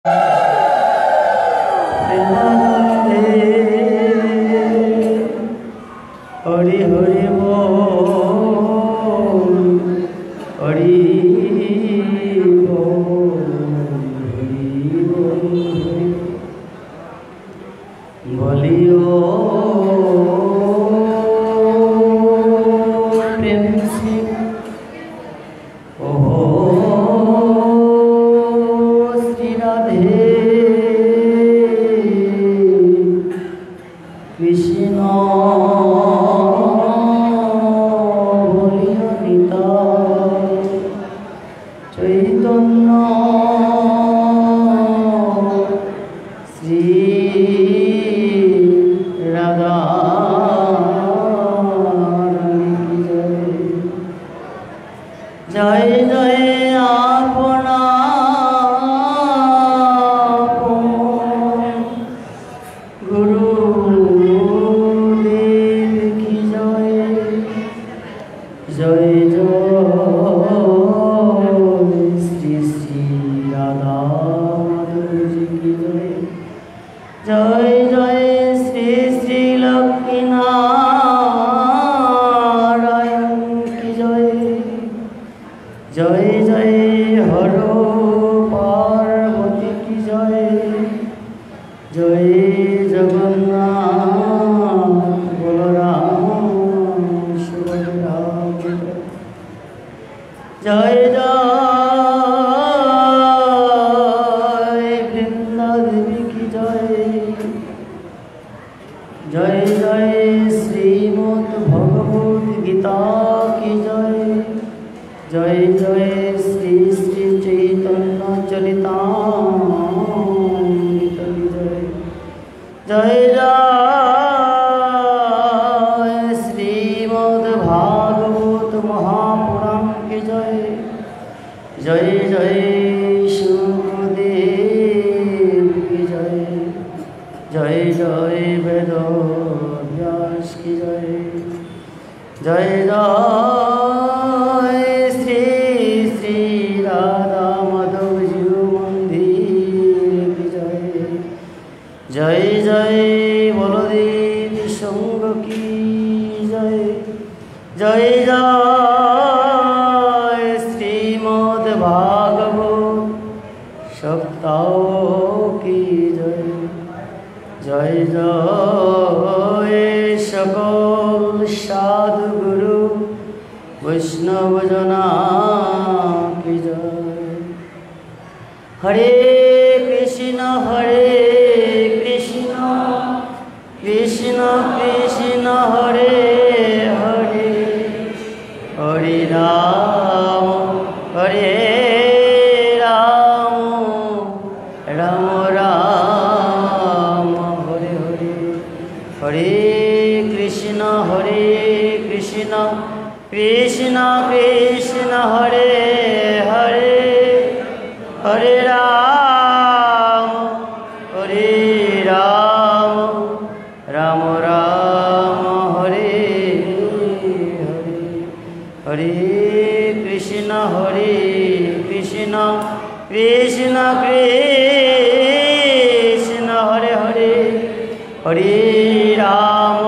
हरि हरि बोल हरि बोलियो प्रेम से ओहो श्री राधे कृष्ण बोलियो निताय चैतन्य श्री राधा जय जय अपना गुरुदेव की जय जय जय श्री श्री राधा जी की जय जय जय श्री श्री लक्ष्मी नारायण की जय जय जय हर पार्वती की जय जय जगन्नाथ बलराम सुभद्रा जय जय वृंदा देवी की जय जय जय श्रीमद् भगवद गीता की जय जय जय श्री श्री चैतन्य चरितामृत की जय जय जय श्रीमद् भागवत महापुराण की जय जय जय शुकदेव की जय जय जय वेद व्यास की जय जय जय श्री श्री राधा माधव जी मंदिर की जय जय जय बलदेव संघ की जय जय जय श्रीमद् भागवत सप्ताह की जय जय जय सकल साधु गुरु वैष्णव जना की जय हरे कृष्ण कृष्ण कृष्ण हरे हरे हरे राम राम राम हरे हरे हरे कृष्ण कृष्ण कृष्ण हरे हरे हरे राम राम राम हरे हरे हरे कृष्ण कृष्ण कृष्ण हरे हरे हरे राम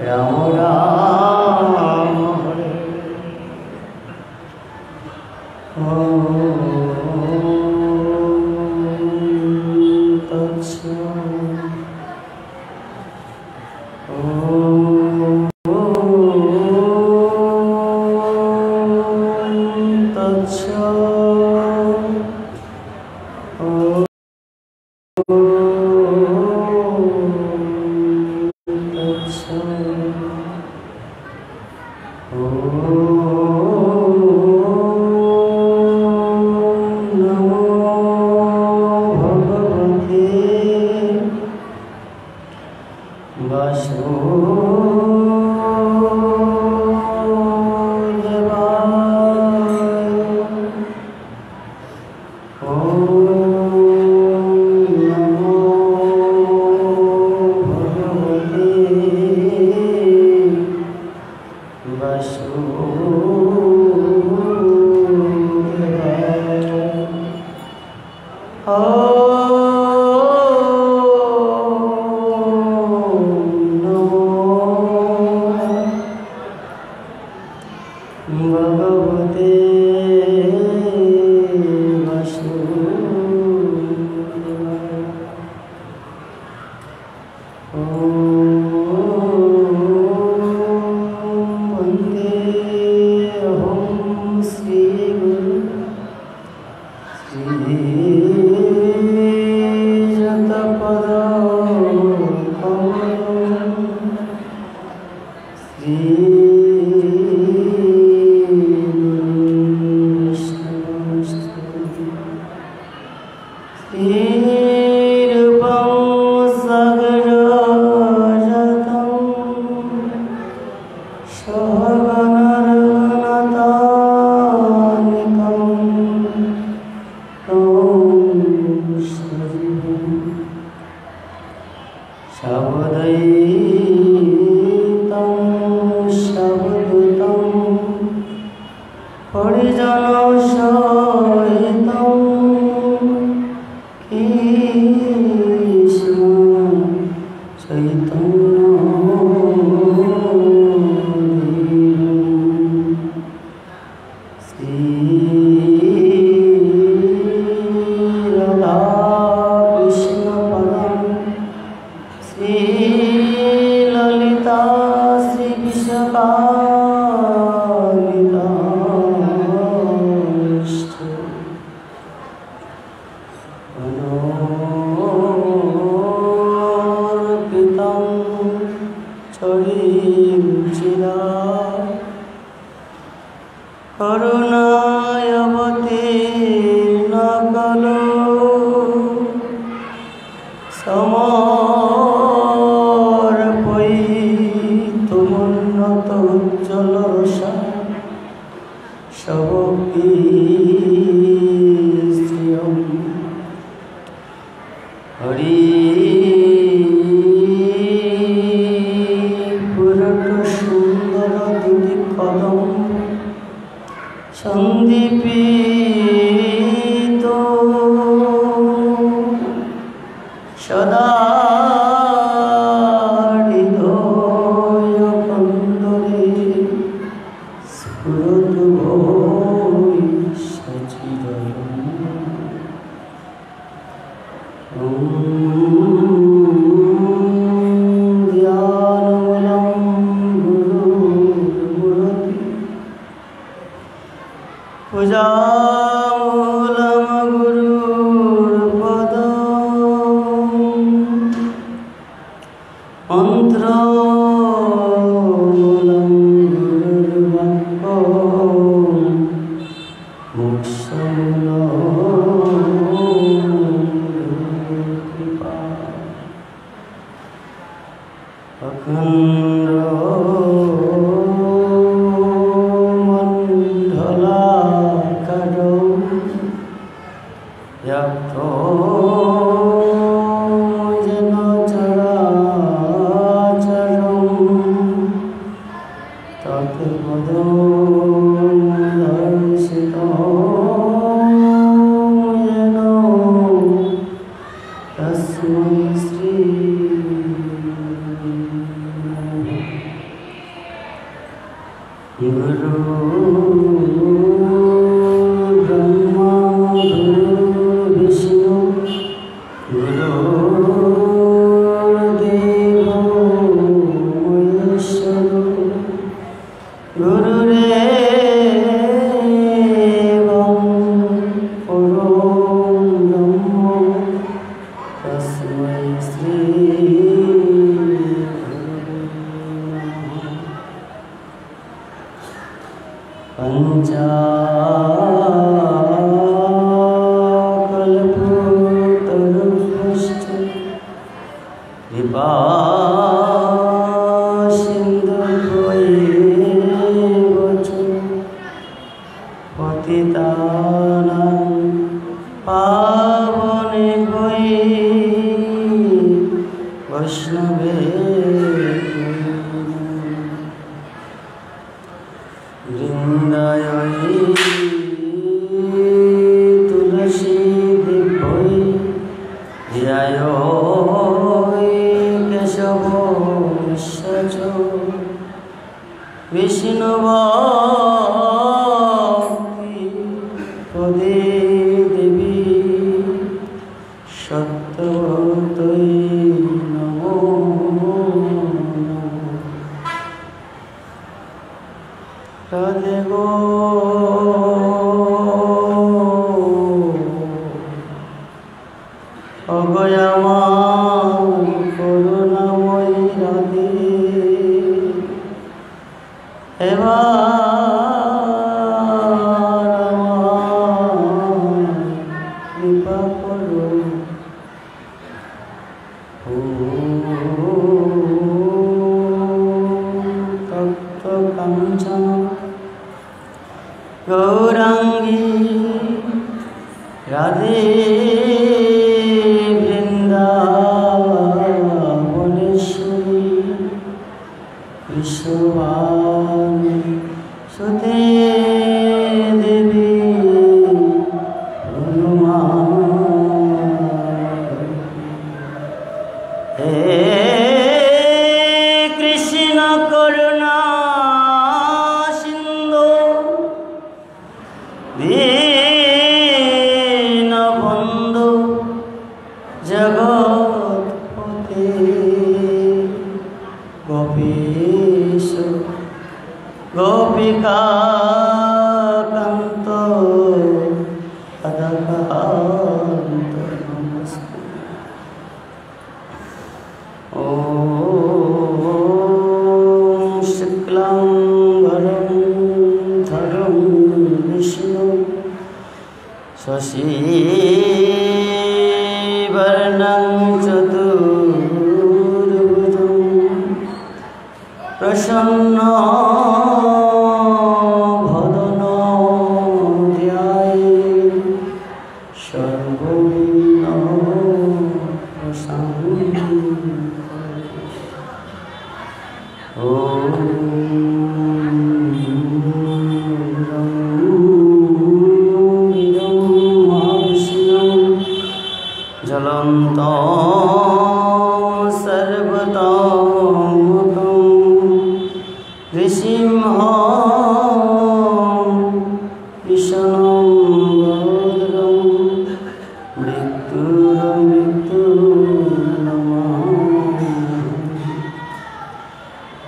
राम राम हरे অনর্পিতং চরিঞ্চিরা করুণায়বতীর্ণ কলো সমর্পয়িতুমুন্নত উজ্জ্বল রসা শবপীশ্রিয়ম হরি পুরট সুন্দর দুটি কদম সন্দীপিত সদা হৃদয় কন্দরে স্ফুরত ভৈ সচিরয়ম ধ্যানমূলং গুরুর্মূরতি পূজামূলং গুরুর্পদম মন্ত্রমূলং গুরুর্বাক্যম মোক্ষমূলং গুরুকৃপা অখণ্ড মণ্ডলাকারং ব্যাপ্তং যেন চরাচরং তৎপদং দর্শিতং যেন তস্मै শ্রী গুরু ব্রহ্মা গুরু বিষ্ণু গুরুদেব মহেশ্বর গুরুরেবং পরম ব্রহ্ম তস্मै শ্রী পঞ্চাকল্পতরুভ্যশ্চ কৃপা সিন্ধুভ্যৈব চ পতিতানাং পাবনেভ্যো বৈষ্ণবেভ্যো বৃন্দায় তুলসী দেব্যৈ ধ্যায় কেশব চ বিষ্ণুভক্তি পদে দেবী সত্যবতৈ নমো রাধে গো অভয় আমার করুণাময়ী রাধে এবার আমার কৃপা করো তপ্ত কাঞ্চন গৌরাঙ্গী রাধে বৃন্দাবনেশ্বরী বিশ্ববাণী সুতে দেবী হে কৃষ্ণ করুণা সিন্ধু দীনবন্ধু शशिवर्णं चतुर्भुजं प्रसन्नवदनो ध्यायेत् सर्वविघ्नोपशान्तये। ज्वलन्तं सर्वतोमुखं नृसिंहं विषणं भद्रं मृत्युर्मृत्युर्नमामि।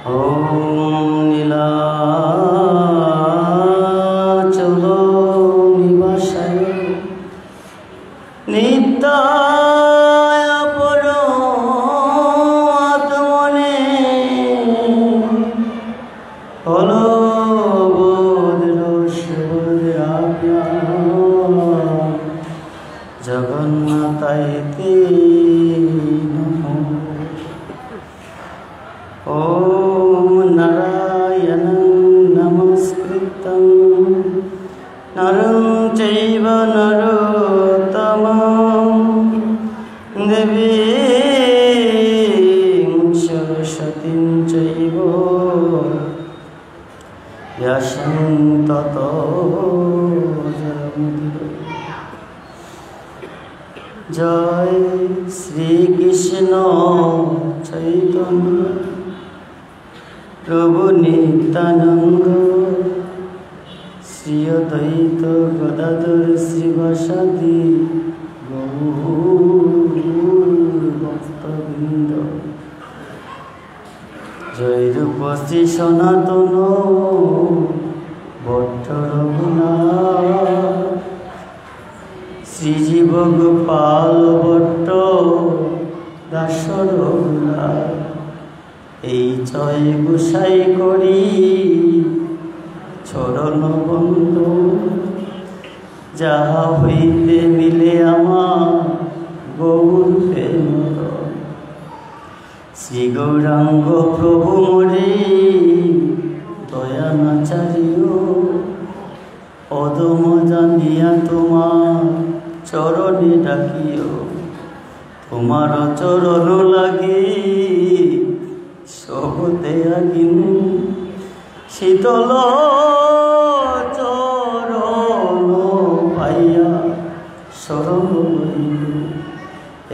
ॐ नीलाचलनिवासाय नित्याय परमात्मने बलभद्रसुभद्राभ्यां जगन्नाथाय ते नमः। ॐ नारायणं नमस्कृतं नरं चैव नरोत्तमं देवीं सरस्वतीं चैव व्यासं ततो जयमुदीरये। जय श्री कृष्ण चैतन्य प्रभु नित्यानंद श्री अद्वैत गदाधर श्रीवासादि गौरभक्तवृंद। जय रूप श्री सनातन भट्ट रघुनाथ श्रीजीव गोपाल भट्ट दास रघुनाथ। এই জয় গোসাই করি চরণ বন্ধু যাহা হইতে মিলে আমার গৌর প্রেম। শ্রী গৌরাঙ্গ প্রভু মোরে দয়া নাচারিও অদম জানিয়া তোমার চরণে ডাকিও। তোমার চরণ লাগি সহতে আগিন শীতল চরণ পাইয়া শরণ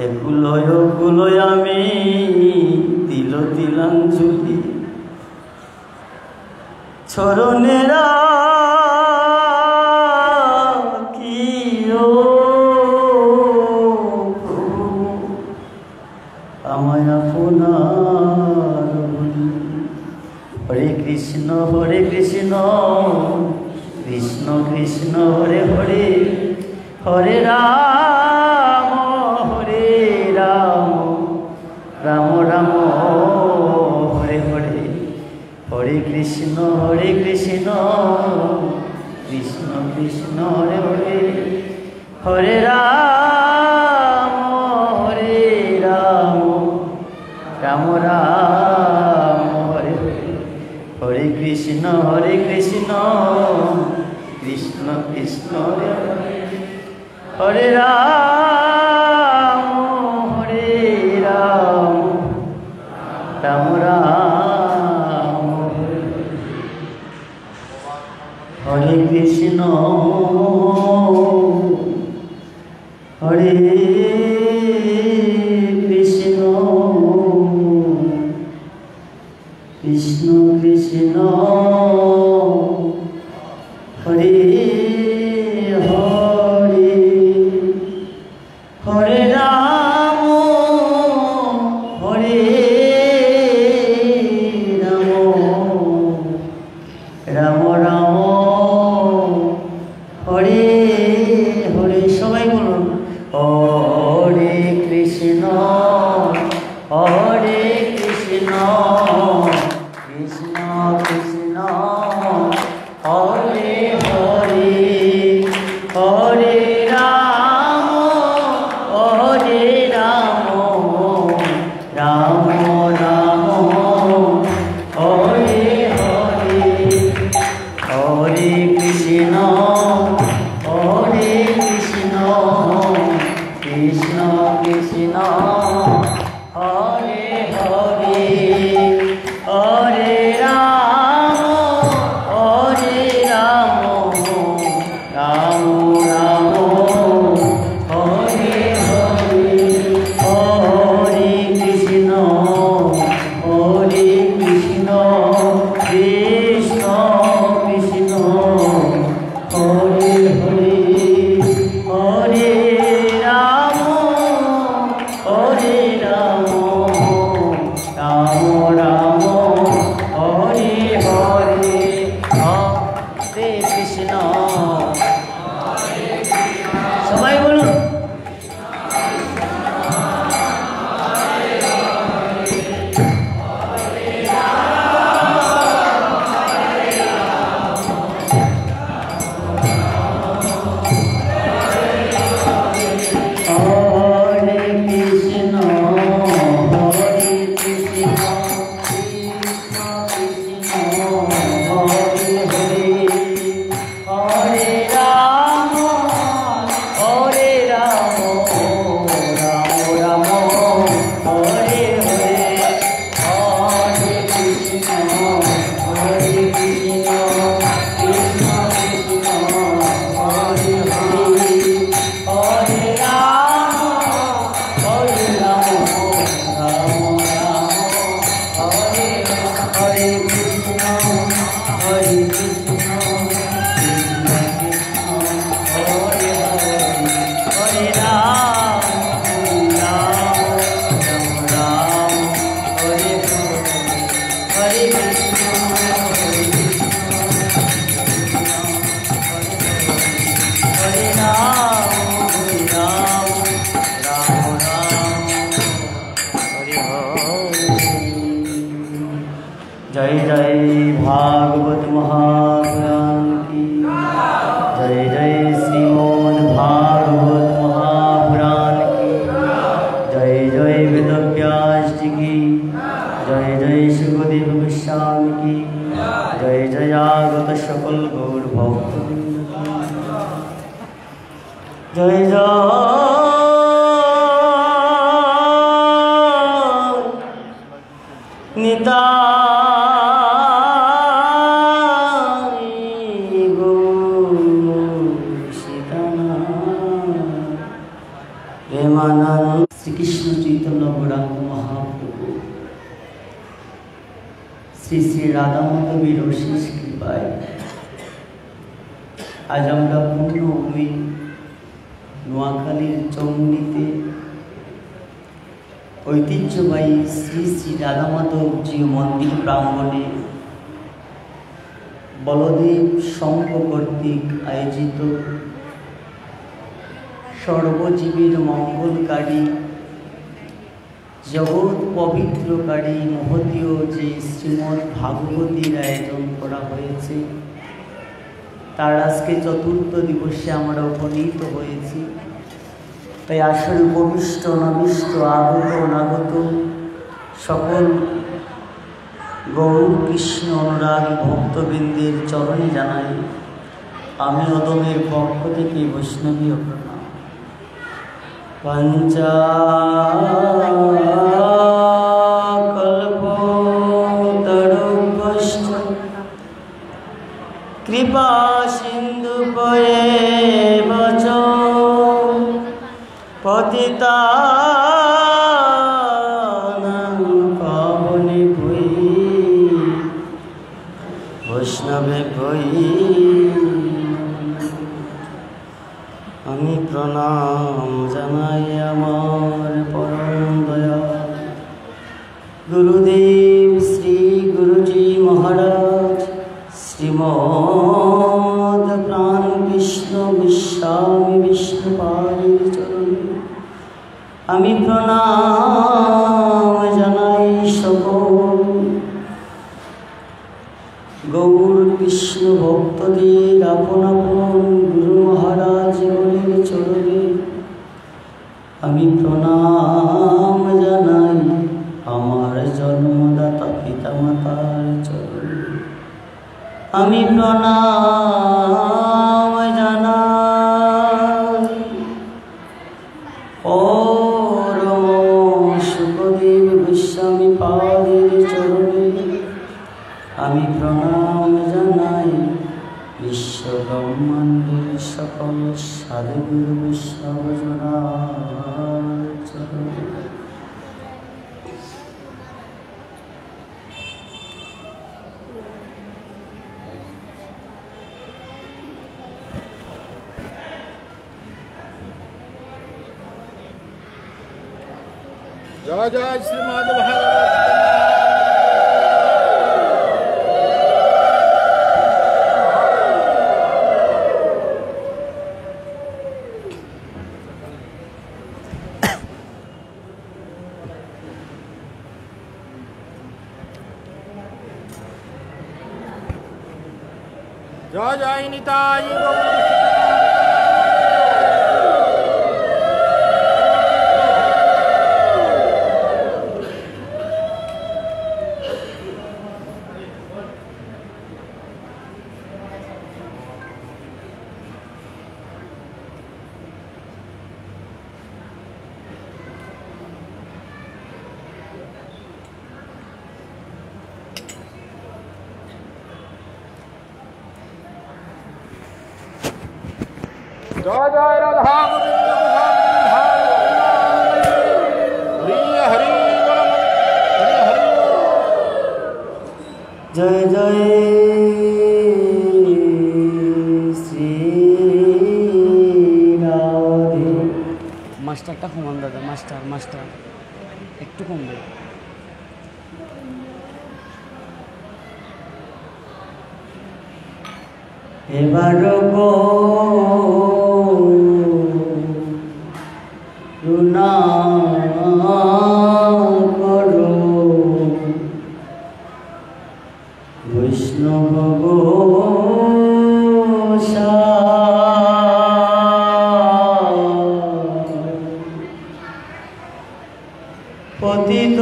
এগুলোয় ওগুলোয় আমি দিল দিলাঞ্জলি চরণেরা আমায় আপনার বলি। হরে কৃষ্ণ কৃষ্ণ কৃষ্ণ হরে হরে হরে রাম রাম রাম হরে হরে। হরে কৃষ্ণ কৃষ্ণ কৃষ্ণ হরে হরে হরে রাম রাম রাম হরে হরে। হরে কৃষ্ণ কৃষ্ণ কৃষ্ণ হরে হরে হরে রাম রাম রাম হরে কৃষ্ণ হরে কৃষ্ণ কৃষ্ণ কৃষ্ণ হরে হরে কৃষ্ণ কৃষ্ণ কৃষ্ণ হরে হরে হরে রাম রাম রাম হরে হরে হরে কৃষ্ণ কৃষ্ণ কৃষ্ণ হরে হরে হরে রাম রাম রাম হরে হরে হরে কৃষ্ণ সবাই বলুন जय जय भागवत महापुराण की जय जय श्रीमद् भागवत महापुराण की जय जय वेदव्यास जी की जय जय सुखदेव गोस्वामी की जय जय आगत सकल गौर भक्त जय जय निता শ্রীকৃষ্ণ চৈতন্য গৌরাঙ্গ মহাপ্রভু শ্রী শ্রী রাধা মাধবীর অশেষ কৃপায় আজ আমরা পূর্ণভূমি নোয়াখালীর চৌমুনিতে ঐতিহ্যবাহী শ্রী শ্রী রাধা মাধবজি মন্দির প্রাঙ্গণে বলদেব সংঘ কর্তৃক আয়োজিত সর্বজীবের মঙ্গলকারী জগৎ পবিত্রকারী মহতীয় যে শ্রীমদ্ ভাগবতীর আয়োজন করা হয়েছে তার আজকে চতুর্থ দিবসে আমরা উপনীত হয়েছি। তাই আসলে উপবিষ্ট অনাবিষ্ট আগত অনাগত সকল গৌর কৃষ্ণ অনুরাগী ভক্তবৃন্দের চরণে জানাই আমি অদমের পক্ষ থেকে বৈষ্ণবীয় প্রণাম। পঞ্চাকল্পতরুভ্যশ্চ কৃপা সিন্ধুভ্যেব চ পতিতানাং পাবনেভ্যো বৈষ্ণবেভ্যো আমি প্রণাম জানাই আমার পরম দয়াল গুরুদেব শ্রী গুরুজি মহারাজ শ্রীমদ প্রাণ কৃষ্ণ গোস্বামী বিষ্ণুপাদের চরণে আমি প্রণাম জানাই সকল গৌর কৃষ্ণ ভক্তদের আপন আপন গুরু মহারাজ গণের চরণে আমি প্রণাম জানাই আমার জন্মদাতা পিতা মাতার চরণে আমি প্রণাম জানাই जय जय श्रीमद् भागवत। जय जय निताई गौर। जय जय राधा गोविंद हरि हरि जय जय श्री राधे। मास्टारটা কমান দাদা, মাস্টার একটু কমবে। এবার করুণা করো বৈষ্ণব পতিত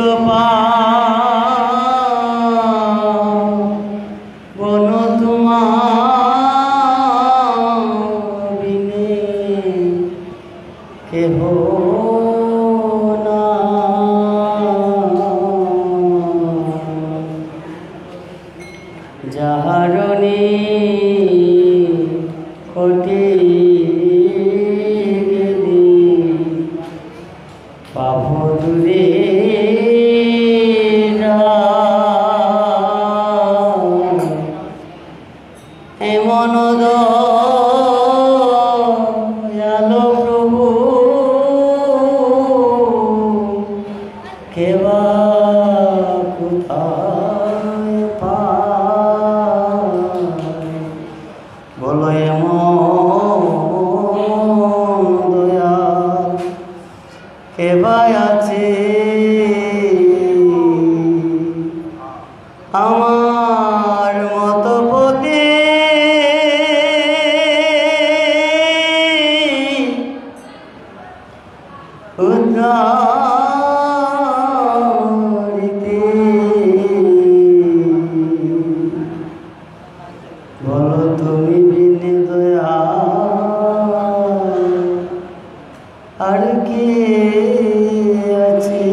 পাবন তোমার বিনে কেহ না। যাহারণী কোটি পাবো দূরে এমন দয়ালো প্রভু কেবা কোথায় পায় বলো এমন দয়াল কেবা আছে আমার মত পতি উদ্ধারিতে বলো তুমি বিনে দয়া আর কে আছে।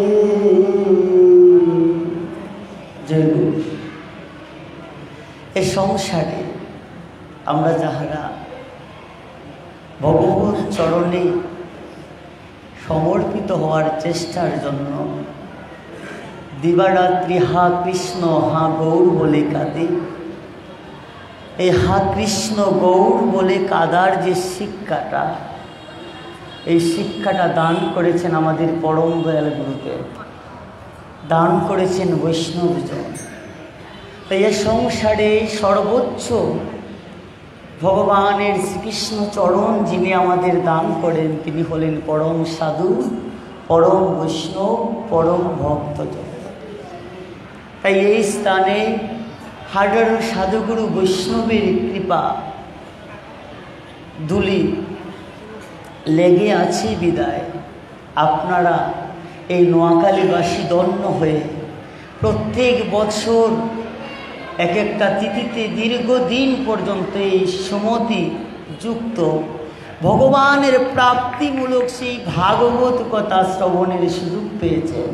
এ সংসারে আমরা যাহারা ভগবত চরণে সমর্পিত হওয়ার চেষ্টার জন্য দিবারাত্রি হা কৃষ্ণ হা গৌর বলে কাঁদে, এই হা কৃষ্ণ গৌর বলে কাদার যে শিক্ষাটা, এই শিক্ষাটা দান করেছেন আমাদের পরম দয়াল গুরুদেব, দান করেছেন বৈষ্ণবজন। তাই এ সংসারে সর্বোচ্চ ভগবানের শ্রীকৃষ্ণ চরণ যিনি আমাদের দান করেন তিনি হলেন পরম সাধু, পরম বৈষ্ণব, পরম ভক্তজন। তাই এই স্থানে হাজারো সাধুগুরু বৈষ্ণবের কৃপা দুলি লেগে আছে বিদায় আপনারা এই নোয়াখালীবাসী ধন্য হয়ে প্রত্যেক বছর এক একটা তিথিতে দীর্ঘদিন পর্যন্ত এই সুমতি যুক্ত ভগবানের প্রাপ্তিমূলক সেই ভাগবত কথা শ্রবণের সুযোগ পেয়েছেন,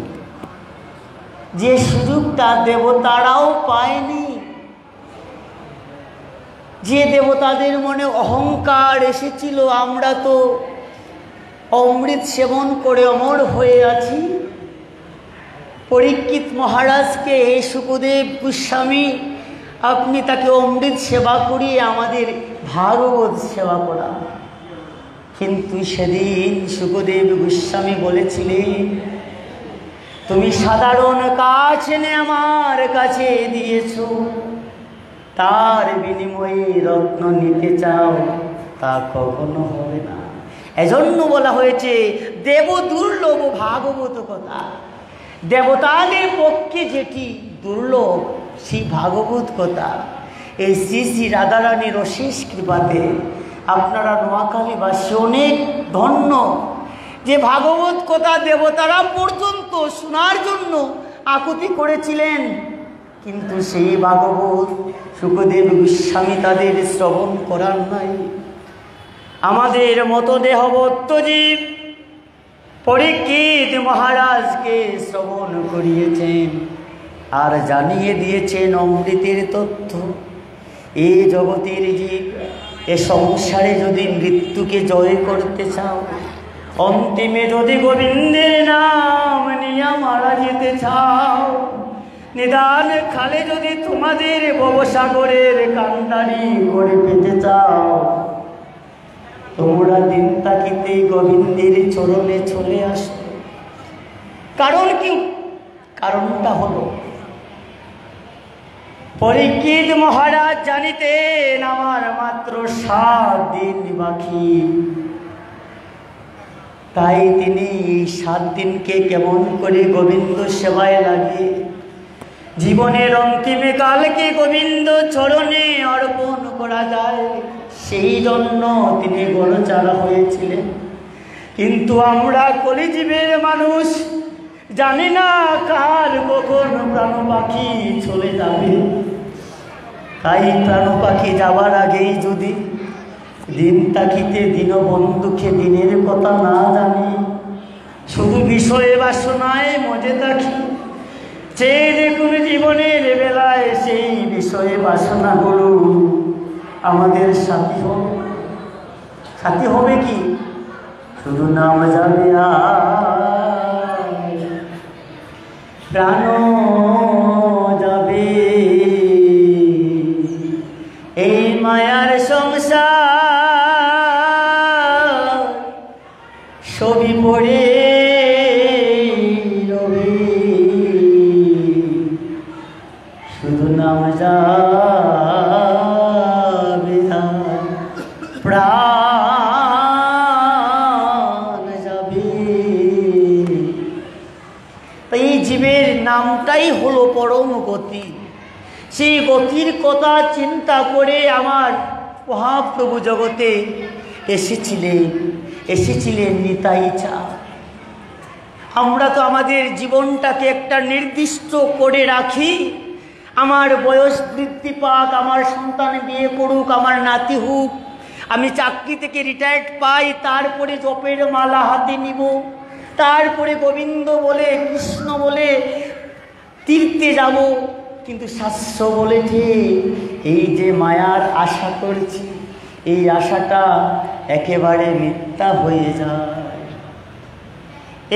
যে সুযোগটা দেবতারাও পায়নি। যে দেবতাদের মনে অহংকার এসেছিল আমরা তো অমৃত সেবন করে অমর হয়ে আছি। পরীক্ষিত মহারাজকে সুখদেব গোস্বামী আপনি তাকে অমৃত সেবা করিয়ে আমাদের ভাগবত সেবা করা। কিন্তু সেদিন সুখদেব গোস্বামী বলেছিলেন, তুমি সাধারণ কাঠ এনে আমার কাছে দিয়েছ, তার বিনিময়ে রত্ন নিতে চাও, তা কখনো হবে না। এজন্য বলা হয়েছে দেব দুর্লভ ভাগবত কথা। দেবতাদের পক্ষে যেটি দুর্লভ সেই ভাগবত কথা, এই শ্রী শ্রী রাধারানীর অশেষ কৃপাতে আপনারা নোয়াখালীবাসী অনেক ধন্য যে ভাগবত কথা দেবতারা পর্যন্ত শোনার জন্য আকুতি করেছিলেন। কিন্তু সেই ভাগবত সুখদেব গোস্বামী তাদের শ্রবণ করার নাই। আমাদের মতো দেহবত্ত জীব পরীক্ষিত মহারাজকে শ্রবণ করিয়েছেন আর জানিয়ে দিয়েছেন অমৃতের তথ্য। এই জগতের জীব এ সংসারে যদি মৃত্যুকে জয় করতে চাও, অন্তিমে যদি গোবিন্দের নাম নিয়ে মারা যেতে চাও, নিদান খালে যদি তোমাদের ভবসাগরের কান্ডারি করে পেতে চাও, তোমরা দিন তাকিতে গোবিন্দের চরণে চলে আসো। কারণ কি? কারণটা হলো পরীক্ষিত মহারাজ জানিতেন আমার মাত্র 7 দিন বাকি। তাই তিনি 7 দিনকে কেমন করে গোবিন্দ সেবায় লাগে, জীবনের অন্তিমে কালকে গোবিন্দ চরণে অর্পণ করা যায়, সেই জন্য তিনি গরচারা হয়েছিলেন। কিন্তু আমরা কলিজীবের মানুষ, জানি না কার কখন প্রাণ পাখি চলে যাবে। তাই প্রাণ পাখি যাবার আগেই যদি দিন তাকিতে দীনবন্ধুকে দিনের কথা না জানি, শুধু বিষয়ে বাসনায় মজে থাকি, চেয়ে দেখুন জীবনের বেলায় সেই বিষয়ে বাসনাগুলো আমাদের সাথী হবে। সাথী হবে কি? শুধু নাম যাবে প্রাণ যাবে, এই মায়ার সংসার ছবি পড়ে রবে, শুধু নাম যাবে প্রাণ যাবে। এই জীবের নামটাই হলো পরম গতি। সেই গতির কথা চিন্তা করে আমার মহাপ্রভু জগতে এসেছিলেন নিতাই চা। আমরা তো আমাদের জীবনটাকে একটা নির্দিষ্ট করে রাখি, আমার বয়স বৃদ্ধি পাক, আমার সন্তান বিয়ে করুক, আমার নাতি হোক, আমি চাকরি থেকে রিটায়ার্ড পাই, তারপরে জপের মালা হাতে নিব, তারপরে গোবিন্দ বলে কৃষ্ণ বলে তীর্থে যাব। কিন্তু শাস্ত্র বলেছে এই যে মায়ার আশা করছি, এই আশাটা একেবারে মিথ্যা হয়ে যায়।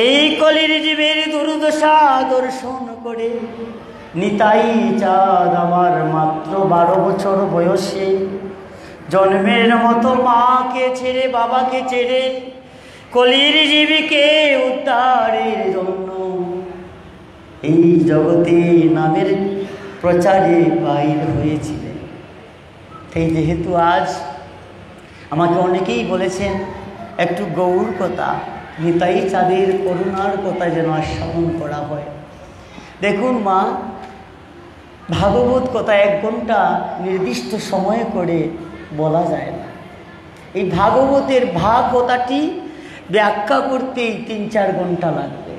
এই কলির জীবের দুর্দশা দর্শন করে নিতাই চাঁদ আমার মাত্র 12 বছর বয়সে জন্মের মতো মাকে ছেড়ে বাবাকে ছেড়ে কলির জীবীকে উদ্ধারের জন্য এই জগতে নামের প্রচারে বাইর হয়েছিলেন। তাই যেহেতু আজ আমাকে অনেকেই বলেছেন একটু গৌর কথা, নিতাই চাঁদের করুণার কথা যেন আস্বাদন করা হয়। দেখুন মা, ভাগবত কথা 1 ঘন্টা নির্দিষ্ট সময়ে করে বলা যায় না। এই ভাগবতের ভাগ কথাটি ব্যাখ্যা করতেই 3-4 ঘন্টা লাগবে।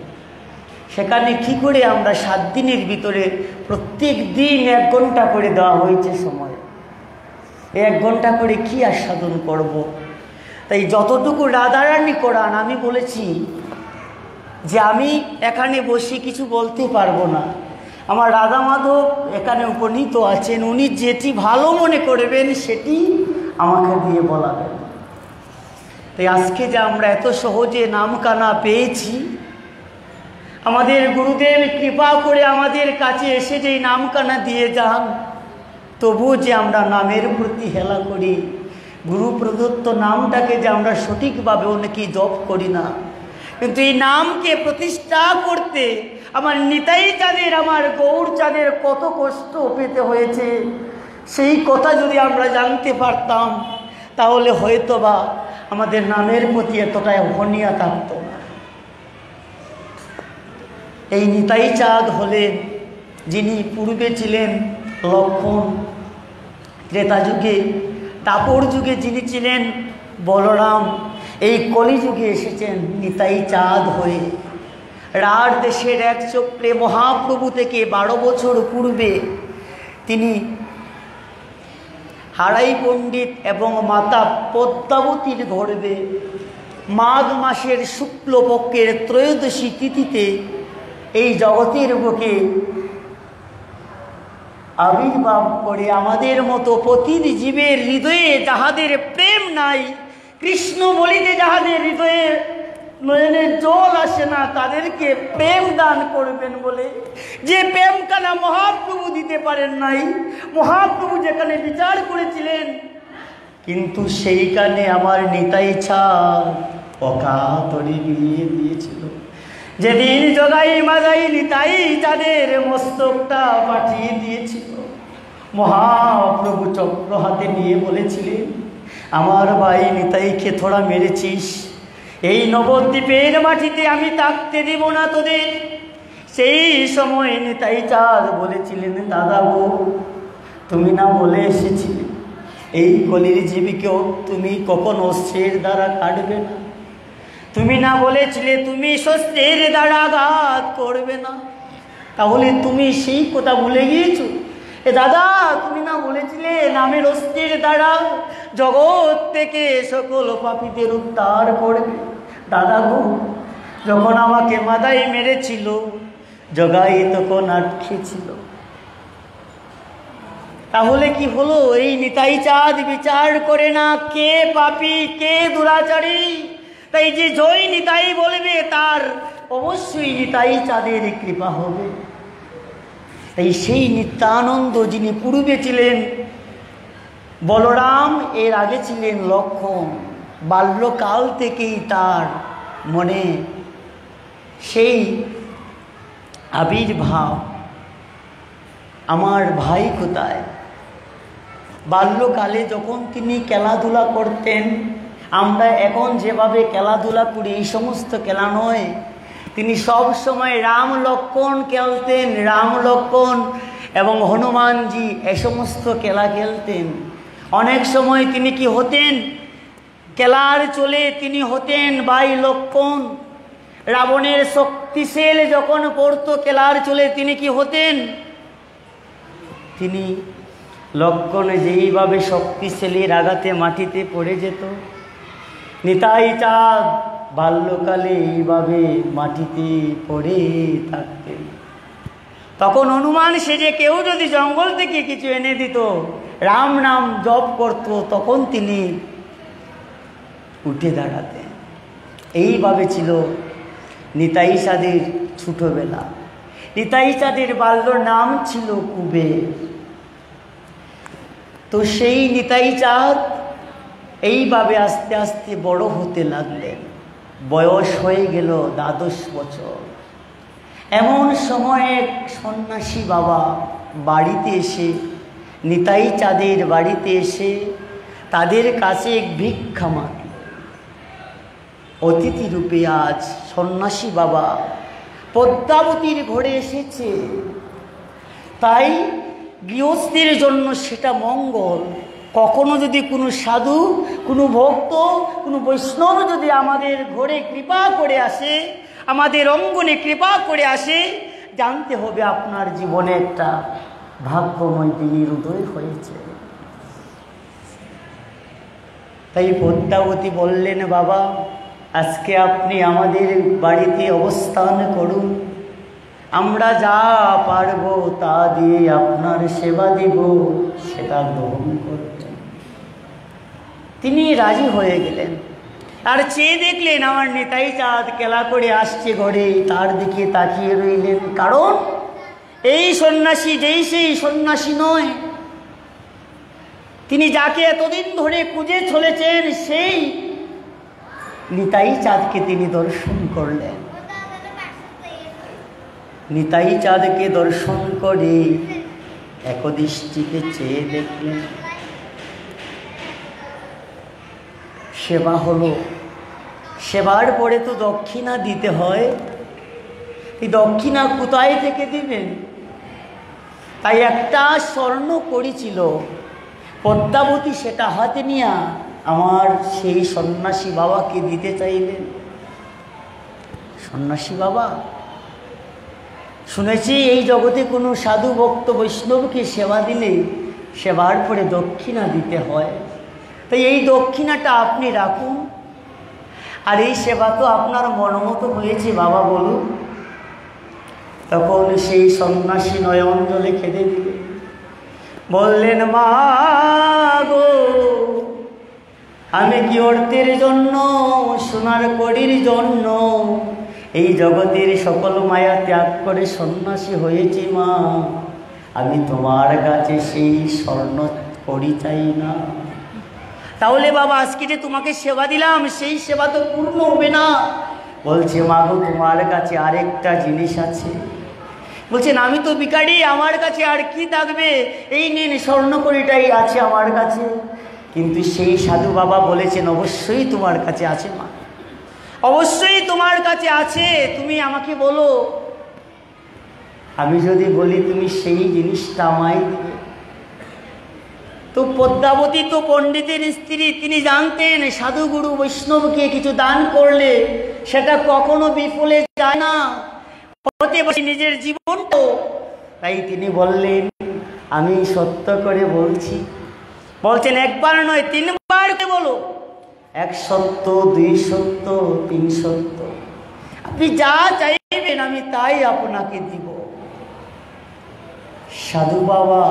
সেখানে কি করে আমরা 7 দিনের ভিতরে প্রত্যেক দিন 1 ঘন্টা করে দেওয়া হয়েছে সময়, 1 ঘন্টা করে কি আস্বাদন করব। তাই যতটুকু রাধারানী করান, আমি বলেছি যে আমি এখানে বসে কিছু বলতে পারবো না, আমার রাধা মাধব এখানে উপনীত আছেন, উনি যেটি ভালো মনে করবেন সেটি আমাকে দিয়ে বলাবেন। তাই আজকে যে আমরা এত সহজে নাম কানা পেয়েছি, আমাদের গুরুদেব কৃপা করে আমাদের কাছে এসে যেই নাম কানা দিয়ে যান, তবুও যে আমরা নামের প্রতি হেলা করি, গুরু প্রদত্ত নামটাকে যে আমরা সঠিকভাবে অনেকেই জপ করি না। কিন্তু এই নামকে প্রতিষ্ঠা করতে আমার নিতাই চাঁদের, আমার গৌর চাঁদের কত কষ্ট পেতে হয়েছে, সেই কথা যদি আমরা জানতে পারতাম তাহলে হয়তোবা আমাদের নামের প্রতি এতটাই অহনিয়া থাকতো না। এই নিতাই চাঁদ হলেন যিনি পূর্বে ছিলেন লক্ষণ, ত্রেতা যুগে দাপর যুগে যিনি ছিলেন বলরাম, এই কলিযুগে এসেছেন নিতাই চাঁদ হয়ে। রাঢ় দেশের এক চক্রে মহাপ্রভু থেকে 12 বছর পূর্বে তিনি হারাই পণ্ডিত এবং মাতা পদ্মাবতীর গর্ভে মাঘ মাসের শুক্লপক্ষের ত্রয়োদশী তিথিতে এই জগতের বুকে আবির্ভাব করে আমাদের মতো প্রতিটি জীবের হৃদয়ে যাহাদের প্রেম নাই, কৃষ্ণ বলিতে যাহাদের হৃদয়ে নয়নে জল আসে না, তাদেরকে প্রেম দান করবেন বলে যে প্রেম কানা মহাপ্রভু দিতে পারেন নাই। মহাপ্রভু যেখানে বিচার করেছিলেন, কিন্তু সেইখানে আমার নিতাই চাঁদ অকাতরে বিলিয়ে দিয়েছিল। যেদিন জগাই মাগাই নিতাই চাঁদের মস্তকটা পাঠিয়ে দিয়েছিল, মহাপ্রভু চক্র হাতে নিয়ে বলেছিলেন, আমার ভাই নিতাইকে থোড়া মেরেছিস, এই নবদ্বীপের মাটিতে আমি থাকতে দেব না তোদের। সেই সময় নিতাই চাঁদ বলেছিলেন, দাদা গো, তুমি না বলে এসেছিলে এই কলির জীবীকেও তুমি কখনো অস্ত্রের দ্বারা কাটবে না, তুমি না বলেছিলে তুমি শস্ত্রের দ্বারা আঘাত করবে না, তাহলে তুমি সেই কথা ভুলে গিয়েছো? এ দাদা, তুমি না বলেছিলে নামের অস্ত্রের দ্বারা জগৎ থেকে সকল পাপীদের উদ্ধার করবে? দাদা গো, যখন আমাকে মাদাই মেরেছিল, জগাই তখন আটকে ছিল। তাহলে কি হলো? এই নিতাই চাঁদ বিচার করে না কে পাপী কে দুরাচারী। তাই যে জয় নিতাই বলবে তার অবশ্যই নিতাই চাঁদের কৃপা হবে। তাই সেই নিত্যানন্দ যিনি পূর্বে ছিলেন বলরাম, এর আগে ছিলেন লক্ষণ, বাল্যকাল থেকেই তার মনে সেই আবির্ভাব, আমার ভাই কোথায়। বাল্যকালে যখন তিনি খেলাধুলা করতেন, আমরা এখন যেভাবে খেলাধুলা করি এই সমস্ত খেলা নয়, তিনি সব সময় রাম লক্ষ্মণ খেলতেন, রাম লক্ষ্মণ এবং হনুমানজি এ সমস্ত খেলা খেলতেন। অনেক সময় তিনি কি হতেন, খেলার চলে তিনি হতেন ভাই লক্ষ্মণ। রাবণের শক্তিশালী যখন পড়তো খেলার চলে তিনি কি হতেন, তিনি লক্ষ্মণ যেইভাবে শক্তিশালীর আঘাতে মাটিতে পড়ে যেত, নিতাই চাঁদ বাল্যকালে এইভাবে মাটিতে পড়ে থাকতেন। তখন হনুমান সেজে কেউ যদি জঙ্গল থেকে কিছু এনে দিত, রাম নাম জপ করত, তখন তিনি উঠে দাঁড়াতেন। এইভাবে ছিল নিতাই চাঁদের ছোটবেলা। নিতাই চাঁদের বাল্য নাম ছিল কুবের। তো সেই নিতাই চাঁদ এইভাবে আস্তে আস্তে বড় হতে লাগলেন। বয়স হয়ে গেল 12 বছর। এমন সময় এক সন্ন্যাসী বাবা বাড়িতে এসে, নিতাই চাঁদের বাড়িতে এসে তাদের কাছে এক ভিক্ষা মাগল। অতিথি রূপে আজ সন্ন্যাসী বাবা পদ্মাবতীর ঘরে এসেছে, তাই গৃহস্থের জন্য সেটা মঙ্গল। কখনো যদি কোনো সাধু, কোনো ভক্ত, কোনো বৈষ্ণব যদি আমাদের ঘরে কৃপা করে আসে, আমাদের অঙ্গনে কৃপা করে আসে, জানতে হবে আপনার জীবনে একটা ভাগ্যময় দিনের উদয় হয়েছে। তাই পদ্মাবতী বললেন, বাবা আজকে আপনি আমাদের বাড়িতে অবস্থান করুন, আমরা যা পারব তা দিয়ে আপনার সেবা দেব, সেটা গ্রহণ করবেন। তিনি রাজি হয়ে গেলেন। আর চেয়ে দেখলেন আমার নিতাই চাঁদ কেলা করে আসছে ঘরে, তার দিকে তাকিয়ে রইলেন। কারণ এই সন্ন্যাসী যেই সেই সন্ন্যাসী নয়, তিনি যাকে এতদিন ধরে খুঁজে চলেছেন সেই নিতাই চাঁদকে তিনি দর্শন করলেন। নিতাই চাঁদকে দর্শন করে একদৃষ্টিতে চেয়ে দেখলেন। সেবা হলো, সেবার পরে তো দক্ষিণা দিতে হয়। এই দক্ষিণা কোথায় থেকে দিবেন? তাই একটা স্বর্ণ কড়ি ছিল, পদ্মাবতী সেটা হাতে নিয়ে আমার সেই সন্ন্যাসী বাবাকে দিতে চাইলেন। সন্ন্যাসী বাবা, শুনেছি এই জগতে কোনো সাধু ভক্ত বৈষ্ণবকে সেবা দিলে সেবার পরে দক্ষিণা দিতে হয়, তাই এই দক্ষিণাটা আপনি রাখুন। আর এই সেবা তো আপনার মনমতো হয়েছে বাবা, বলুন। তখন সেই সন্ন্যাসী নয়ন জলে কেঁদে দিলেন, বললেন, মা গো, আমি কি অর্থের জন্য, সোনার কড়ির জন্য এই জগতের সকল মায়া ত্যাগ করে সন্ন্যাসী হয়েছি মা। আমি তোমার কাছে সেই স্বর্ণ কড়ি চাই না। তাহলে বাবা আজকে যে তোমাকে সেবা দিলাম সেই সেবা তো পূর্ণ হবে না। বলছে, মা গো, তোমার কাছে আরেকটা জিনিস আছে। বলছেন, আমি তো ভিখারি, আমার কাছে আর কি থাকবে? এই নিন স্বর্ণ কড়িটাই আছে আমার কাছে। কিন্তু সেই সাধু বাবা বলেছেন, অবশ্যই তোমার কাছে আছে মা, অবশ্যই তোমার কাছে আছে, তুমি আমাকে বলো। আমি যদি বলি তুমি সেই জিনিসটা আমায় দিবে। তো পদ্মাবতী তো পণ্ডিতের স্ত্রী, তিনি জানতেন সাধুগুরু বৈষ্ণবকে কিছু দান করলে সেটা কখনো বিফলে যায় না, হতে বসে নিজের জীবন তো। তাই তিনি বললেন, আমি সত্য করে বলছি। বলছেন, একবার নয় 3 বার বলো, 1 সত্য, 2 সত্য, 3 সত্য। আপনি যা চাইবেন আমি তাই আপনাকে দিব। সাধু বাবা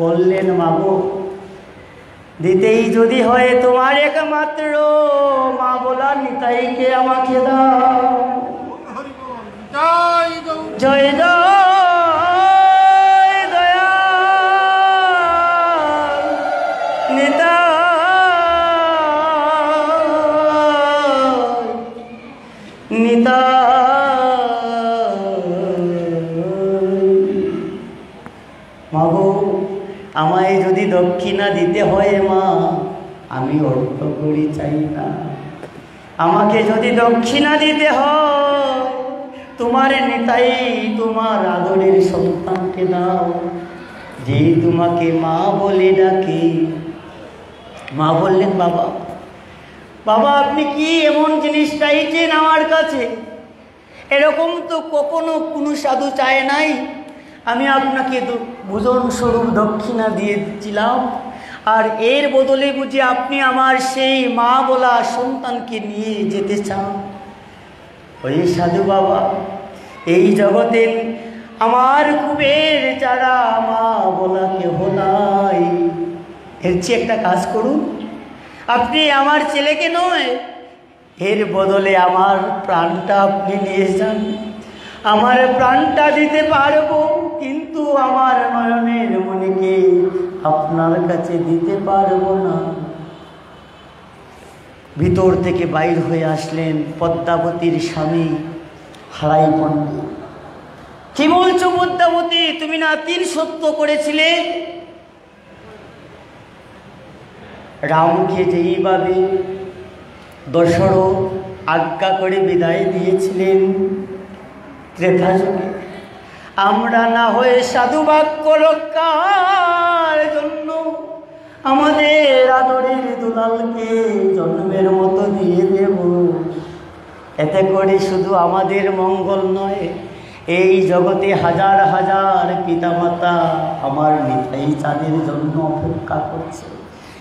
বললেন, মাগো, দিতেই যদি হয় তোমার একমাত্র মা বলা নিতাইকে আমাকে দাও। জয় জয় দয়া নিতাই মাগো, আমায় যদি দক্ষিণা দিতে হয় মা, আমি অর্থ করি চাই না। আমাকে যদি দক্ষিণা দিতে হয়, তোমার নিতাই তোমার আদরের সন্তানকে দাও, যে তোমাকে মা বলে ডাকে। মা বললেন, বাবা, বাবা আপনি কি এমন জিনিস চাইছেন আমার কাছে? এরকম তো কখনো কোনো সাধু চায় নাই। আমি আপনাকে ভোজন স্বরূপ দক্ষিণা দিয়েছিলাম, আর এর বদলে বুঝি আপনি আমার সেই মা বলা সন্তানকে নিয়ে যেতে চান? ওই সাধু বাবা, এই জগতে আমার কুবের ছাড়া মা বলা কেহ নাই। এর চেয়ে একটা কাজ করুন, আপনি আমার ছেলেকে নয়, এর বদলে আমার প্রাণটা আপনি নিয়ে যান। আমার প্রাণটা দিতে পারবো, কিন্তু আমার নয়নের মনিকে আপনার কাছে দিতে পারবো না। ভিতর থেকে বাইর হয়ে আসলেন পদ্মাবতীর স্বামী হারাই পণ্ডিত। কি বলছো পদ্মাবতী, তুমি না 3 সত্য করেছিলে? রামকে যেইভাবে দশরথ আজ্ঞা করে বিদায় দিয়েছিলেন ত্রেতা যুগে, আমরা না হয়ে সাধু বাক্য রক্ষার জন্য আমাদের আদরের দুলালকে জন্মের মতো দিয়ে দেব। এতে করে শুধু আমাদের মঙ্গল নয়, এই জগতে হাজার হাজার পিতামাতা আমার নিতাই চাঁদের জন্য অপেক্ষা করছে।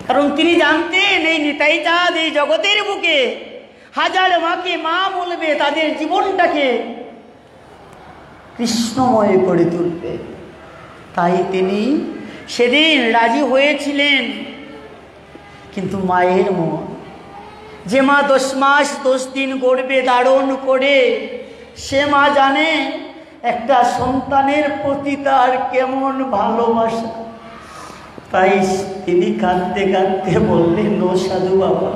কারণ তিনি জানতেন এই নিতাই চাঁদ এই জগতের বুকে হাজার মাকে মা বলবে, তাদের জীবনটাকে কৃষ্ণময় করে তুলবে। তাই তিনি সেদিন রাজি হয়েছিলেন। কিন্তু মায়ের মন, যে মা 10 মাস 10 দিন গর্ভে ধারণ করে সে মা জানে একটা সন্তানের প্রতি তার কেমন ভালোবাসা। তাই তিনি কাঁদতে কাঁদতে বললেন, ও সাধু বাবা,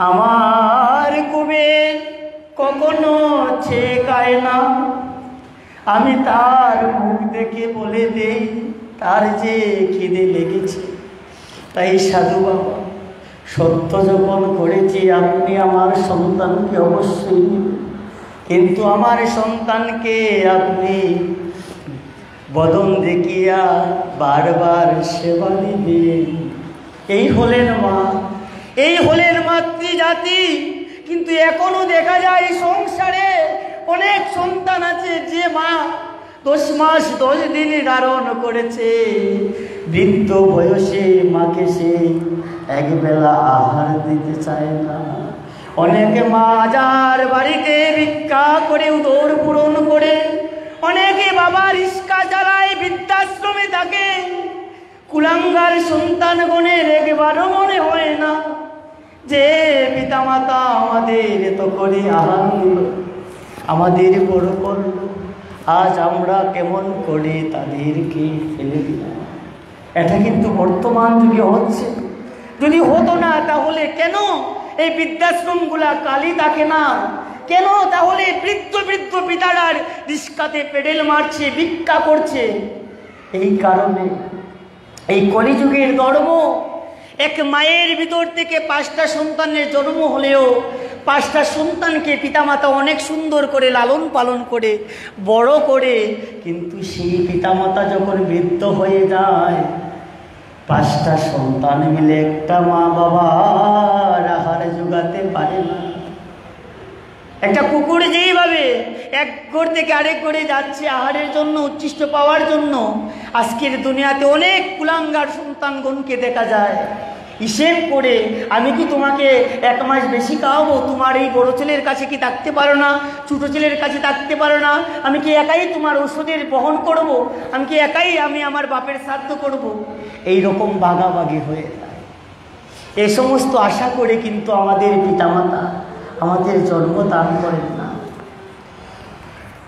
আমার কুবের কখনো ছেকায় না, আমি তার মুখ দেখে বলে দেই তার যে খিদে লেগেছে। তাই সাধু বাবা, সত্য যখন করেছি আপনি আমার সন্তানকে অবশ্যই নেবেন, কিন্তু আমার সন্তানকে আপনি বদন দেখিয়া বারবার সেবা দিবেন। এই হলেন মা, এই হলেন মাতৃজাতি। কিন্তু এখনো দেখা যায় সংসারে অনেক সন্তান আছে যে মা 10 মাস 10 দিন ধারণ করেছে, বৃদ্ধ বয়সে মাকে সে একবেলা আহার দিতে চায় না। অনেকে মা যার বাড়িতে ভিক্ষা করে উদর পূরণ করে, অনেকে বাবা রিস্কা চালায়, বৃদ্ধাশ্রমে থাকে। কুলাঙ্গার সন্তানগণের একবারও মনে হয় না যে পিতামাতা আমাদের এত করে আহার দিল, আমাদের বড় করল, আজ আমরা কেমন করে তাদেরকে ফেলে দিলাম। এটা কিন্তু বর্তমান যুগে হচ্ছে। যদি হতো না তাহলে কেন এই বৃদ্ধাশ্রমগুলা কালি থাকে না? কেন তাহলে বৃদ্ধ বৃদ্ধ পিতারার রিস্কাতে পেডেল মারছে, ভিক্ষা করছে? এই কারণে এই কলিযুগের ধর্ম, এক মায়ের ভিতর থেকে 5টা সন্তানের জন্ম হলেও 5টা সন্তানকে পিতামাতা অনেক সুন্দর করে লালন পালন করে বড় করে, কিন্তু সেই পিতামাতা যখন বৃদ্ধ হয়ে যায়, 5টা সন্তান মিলে একটা মা বাবার আহার জোগাতে পারে না। একটা কুকুর যেইভাবে এক ঘর থেকে আরেক ঘরে যাচ্ছে আহারের জন্য, উচ্ছিষ্ট পাওয়ার জন্য, আজকের দুনিয়াতে অনেক কুলাঙ্গার সন্তানগণকে দেখা যায়। হিসেব করে, আমি কি তোমাকে 1 মাস বেশি খাওয়াবো? তোমার এই বড় ছেলের কাছে কি থাকতে পারো না? ছোটো ছেলের কাছে থাকতে পারো না? আমি কি একাই তোমার ওষুধের বহন করব? আমি কি একাই আমার বাপের শ্রাদ্ধ করব? এই রকম ভাগাভাগি হয়ে যায়। এ সমস্ত আশা করে কিন্তু আমাদের পিতামাতা আমাদের জন্ম দান করেন না।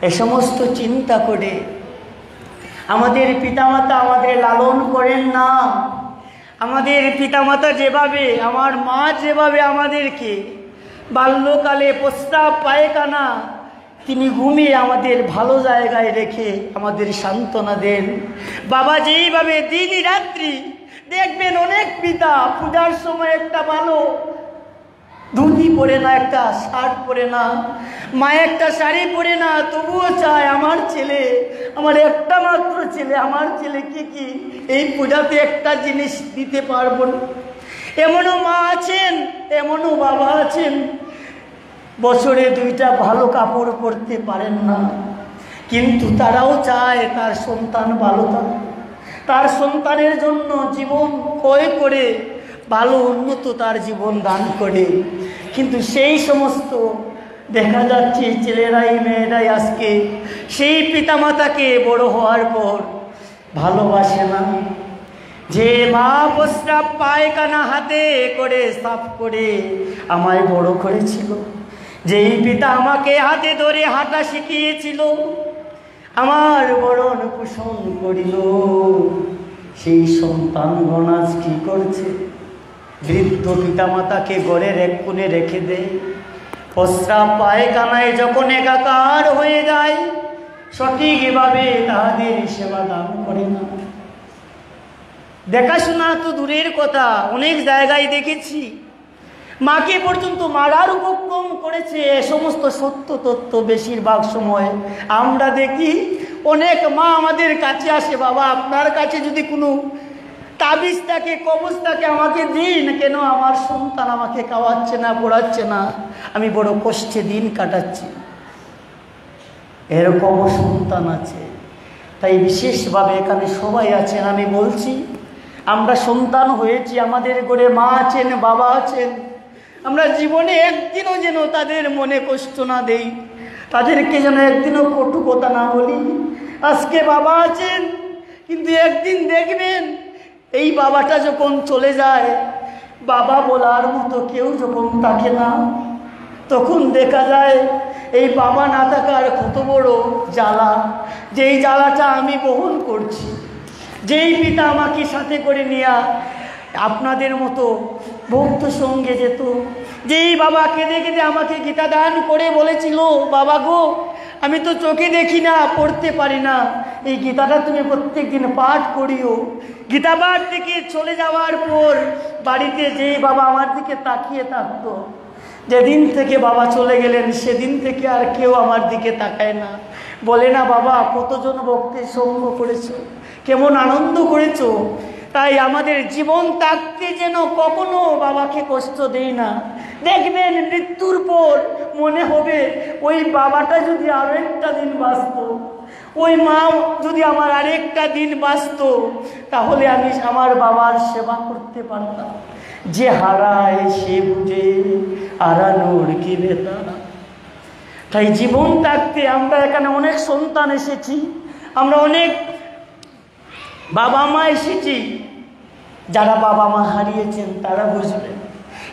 এ সমস্ত চিন্তা করে আমাদের পিতামাতা আমাদের লালন করেন না। আমাদের পিতামাতা যেভাবে, আমার মা যেভাবে আমাদেরকে বাল্যকালে প্রস্রাব পায়খানা তিনি ঘুমিয়ে আমাদের ভালো জায়গায় রেখে আমাদের সান্ত্বনা দেন, বাবা যেইভাবে দিন রাত্রি দেখবেন অনেক পিতা পূজার সময় একটা ভালো ধুতি পরে না, একটা শার্ট পরে না, মা একটা শাড়ি পরে না, তবুও চায় আমার ছেলে, আমার একটা মাত্র ছেলে, আমার ছেলেকে কি এই পূজাতে একটা জিনিস দিতে পারবো না? এমনও মা আছেন, এমনও বাবা আছেন, বছরে 2টা ভালো কাপড় পরতে পারেন না, কিন্তু তারাও চায় তার সন্তান ভালো থাকে, তার সন্তানের জন্য জীবন ক্ষয় করে ভালো উন্নত তার জীবন দান করে। কিন্তু সেই সমস্ত দেখা যাচ্ছে ছেলেরাই মেয়েরাই আজকে সেই পিতামাতাকে বড় হওয়ার পর ভালোবাসে না। যে মা প্রস্রাব পায়খানা হাতে করে সাফ করে আমায় বড় করেছিল, যেই পিতা আমাকে হাতে ধরে হাঁটা শিখিয়েছিল, আমার বরণ পোষণ করিল, সেই সন্তানগণ আজ কি করছে? বৃদ্ধ পিতামাতাকে ঘরের এক কোণে রেখে দেয়। প্রস্রাব পায়খানায় যখন একাকার হয়ে যায়, সঠিকভাবে তাদের সেবা দান করে না। দেখাশোনা তো দূরের কথা, অনেক জায়গায় দেখেছি মাকে পর্যন্ত মারার উপক্রম করেছে। এ সমস্ত সত্য তথ্য বেশিরভাগ সময় আমরা দেখি। অনেক মা আমাদের কাছে আসে, বাবা আপনার কাছে যদি কোনো তাবিজ থাকে, কবজ থাকে আমাকে দিন, কেন আমার সন্তান আমাকে খাওয়াচ্ছে না, পড়াচ্ছে না, আমি বড় কষ্টে দিন কাটাচ্ছি। এরকমও সন্তান আছে। তাই বিশেষভাবে এখানে সবাই আছেন, আমি বলছি আমরা সন্তান হয়েছি, আমাদের ঘরে মা আছেন, বাবা আছেন, আমরা জীবনে একদিনও যেন তাদের মনে কষ্ট না দেই, তাদেরকে যেন একদিনও কটু কথা না বলি। আজকে বাবা আছেন, কিন্তু একদিন দেখবেন এই বাবাটা যখন চলে যায়, বাবা বলার মতো কেউ যখন থাকে না, তখন দেখা যায় এই বাবা না থাকার কত বড় জ্বালা, যেই জ্বালাটা আমি বহন করছি। যেই পিতা আমাকে সাথে করে নিয়ে আপনাদের মতো ভক্ত সঙ্গে যেত, যেই বাবা কেঁদে কেঁদে আমাকে গীতা দান করে বলেছিল, বাবা গো আমি তো চোখে দেখি না, পড়তে পারি না, এই গীতাটা তুমি প্রত্যেক দিন পাঠ করিও। গীতা পাঠ থেকে চলে যাওয়ার পর বাড়িতে যেই বাবা আমার দিকে তাকিয়ে থাকতো, যেদিন থেকে বাবা চলে গেলেন সেদিন থেকে আর কেউ আমার দিকে তাকায় না, বলে না বাবা কতজন ভক্তের সঙ্গ করেছো, কেমন আনন্দ করেছো। তাই আমাদের জীবন থাকতে যেন কখনো বাবাকে কষ্ট দেই না। দেখবেন মৃত্যুর পর মনে হবে ওই বাবাটা যদি আরো একটা দিন বাঁচত, ওই মা যদি আমার আরেকটা দিন বাঁচত, তাহলে আমি আমার বাবার সেবা করতে পারতাম। যে হারায় সে বুঝে হারানোর কি বেতা। তাই জীবন থাকতে আমরা এখানে অনেক সন্তান এসেছি, আমরা অনেক বাবা মা এসেছি। যারা বাবা মা হারিয়েছেন তারা বুঝবেন